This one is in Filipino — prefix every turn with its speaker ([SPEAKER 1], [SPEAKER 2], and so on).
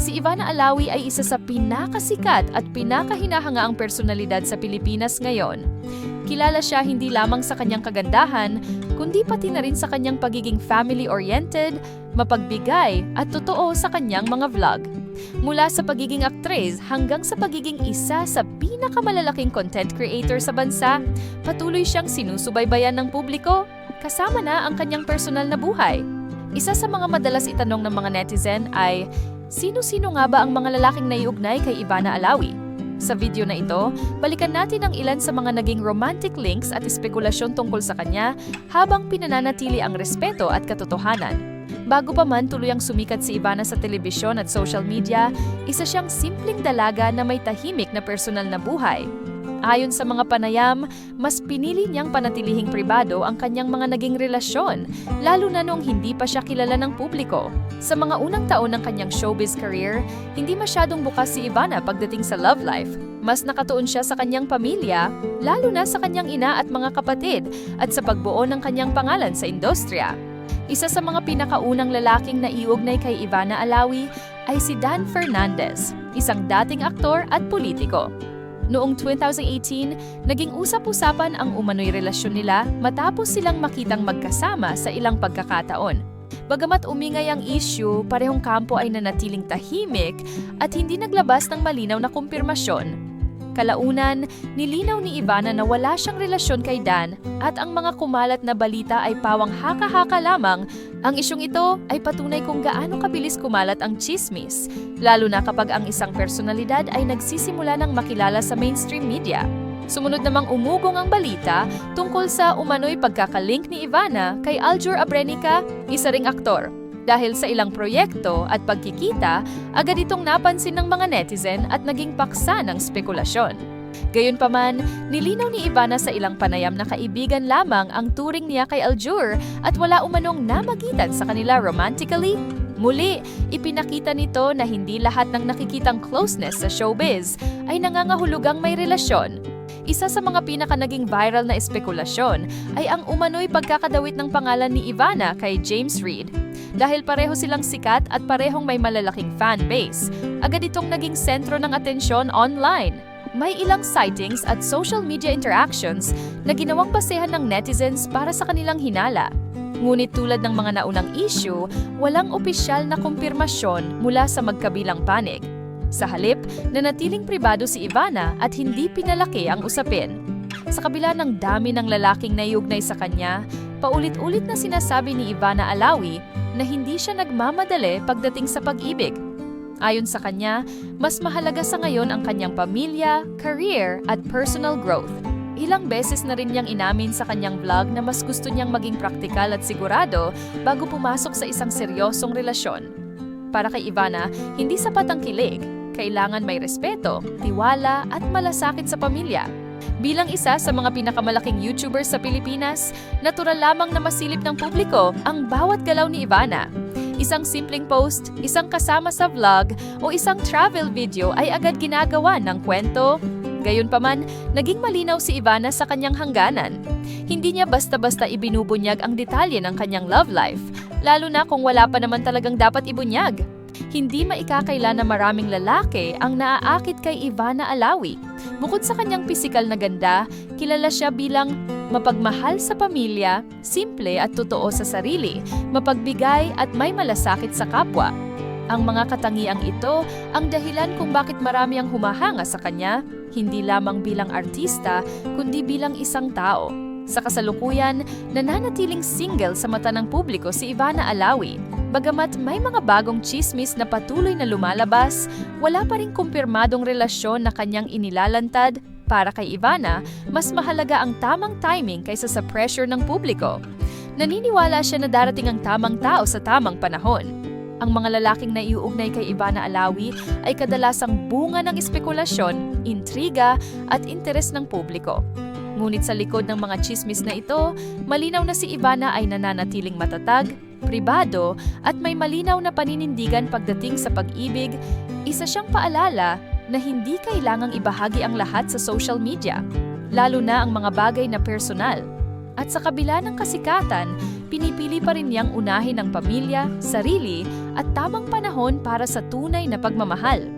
[SPEAKER 1] Si Ivana Alawi ay isa sa pinakasikat at pinakahinahangaang personalidad sa Pilipinas ngayon. Kilala siya hindi lamang sa kanyang kagandahan, kundi pati na rin sa kanyang pagiging family-oriented, mapagbigay at totoo sa kanyang mga vlog. Mula sa pagiging aktres hanggang sa pagiging isa sa pinakamalalaking content creator sa bansa, patuloy siyang sinusubaybayan ng publiko, kasama na ang kanyang personal na buhay. Isa sa mga madalas itanong ng mga netizen ay, sino-sino nga ba ang mga lalaking naiugnay kay Ivana Alawi? Sa video na ito, balikan natin ang ilan sa mga naging romantic links at espekulasyon tungkol sa kanya habang pinananatili ang respeto at katotohanan. Bago pa man tuluyang sumikat si Ivana sa telebisyon at social media, isa siyang simpleng dalaga na may tahimik na personal na buhay. Ayon sa mga panayam, mas pinili niyang panatilihing pribado ang kanyang mga naging relasyon, lalo na nung hindi pa siya kilala ng publiko. Sa mga unang taon ng kanyang showbiz career, hindi masyadong bukas si Ivana pagdating sa love life. Mas nakatuon siya sa kanyang pamilya, lalo na sa kanyang ina at mga kapatid, at sa pagbuo ng kanyang pangalan sa industriya. Isa sa mga pinakaunang lalaking na iugnay kay Ivana Alawi ay si Dan Fernandez, isang dating aktor at politiko. Noong 2018, naging usap-usapan ang umano'y relasyon nila matapos silang makitang magkasama sa ilang pagkakataon. Bagamat umingay ang issue, parehong kampo ay nanatiling tahimik at hindi naglabas ng malinaw na kumpirmasyon. Kalaunan, nilinaw ni Ivana na wala siyang relasyon kay Dan at ang mga kumalat na balita ay pawang haka-haka lamang. Ang isyong ito ay patunay kung gaano kabilis kumalat ang chismis, lalo na kapag ang isang personalidad ay nagsisimula ng makilala sa mainstream media. Sumunod namang umugong ang balita tungkol sa umano'y pagkakalink ni Ivana kay Aljur Abrenica, isa ring aktor. Dahil sa ilang proyekto at pagkikita, agad itong napansin ng mga netizen at naging paksa ng spekulasyon. Gayunpaman, nilinaw ni Ivana sa ilang panayam na kaibigan lamang ang turing niya kay Aljur at wala umanong namagitan sa kanila romantically. Muli, ipinakita nito na hindi lahat ng nakikitang closeness sa showbiz ay nangangahulugang may relasyon. Isa sa mga naging viral na espekulasyon ay ang umano'y pagkakadawit ng pangalan ni Ivana kay James Reid. Dahil pareho silang sikat at parehong may malalaking fan base, agad itong naging sentro ng atensyon online. May ilang sightings at social media interactions na ginawang basehan ng netizens para sa kanilang hinala. Ngunit tulad ng mga naunang issue, walang opisyal na kumpirmasyon mula sa magkabilang panig. Sa halip, nanatiling pribado si Ivana at hindi pinalaki ang usapin. Sa kabila ng dami ng lalaking naiugnay sa kanya, paulit-ulit na sinasabi ni Ivana Alawi na hindi siya nagmamadali pagdating sa pag-ibig. Ayon sa kanya, mas mahalaga sa ngayon ang kanyang pamilya, career at personal growth. Ilang beses na rin niyang inamin sa kanyang vlog na mas gusto niyang maging praktikal at sigurado bago pumasok sa isang seryosong relasyon. Para kay Ivana, hindi sapat ang kilig. Kailangan may respeto, tiwala at malasakit sa pamilya. Bilang isa sa mga pinakamalaking YouTubers sa Pilipinas, natural lamang na masilip ng publiko ang bawat galaw ni Ivana. Isang simpleng post, isang kasama sa vlog o isang travel video ay agad ginagawa ng kwento. Gayunpaman, naging malinaw si Ivana sa kanyang hangganan. Hindi niya basta-basta ibinubunyag ang detalye ng kanyang love life, lalo na kung wala pa naman talagang dapat ibunyag. Hindi maikakaila na maraming lalaki ang naaakit kay Ivana Alawi. Bukod sa kanyang pisikal na ganda, kilala siya bilang mapagmahal sa pamilya, simple at totoo sa sarili, mapagbigay at may malasakit sa kapwa. Ang mga katangiang ito ang dahilan kung bakit marami ang humahanga sa kanya, hindi lamang bilang artista, kundi bilang isang tao. Sa kasalukuyan, nananatiling single sa mata ng publiko si Ivana Alawi. Bagamat may mga bagong chismis na patuloy na lumalabas, wala pa ring kumpirmadong relasyon na kanyang inilalantad. Para kay Ivana, mas mahalaga ang tamang timing kaysa sa pressure ng publiko. Naniniwala siya na darating ang tamang tao sa tamang panahon. Ang mga lalaking naiuugnay kay Ivana Alawi ay kadalasang bunga ng espekulasyon, intriga at interes ng publiko. Ngunit sa likod ng mga chismis na ito, malinaw na si Ivana ay nananatiling matatag, pribado at may malinaw na paninindigan pagdating sa pag-ibig. Isa siyang paalala na hindi kailangang ibahagi ang lahat sa social media, lalo na ang mga bagay na personal. At sa kabila ng kasikatan, pinipili pa rin niyang unahin ang pamilya, sarili at tamang panahon para sa tunay na pagmamahal.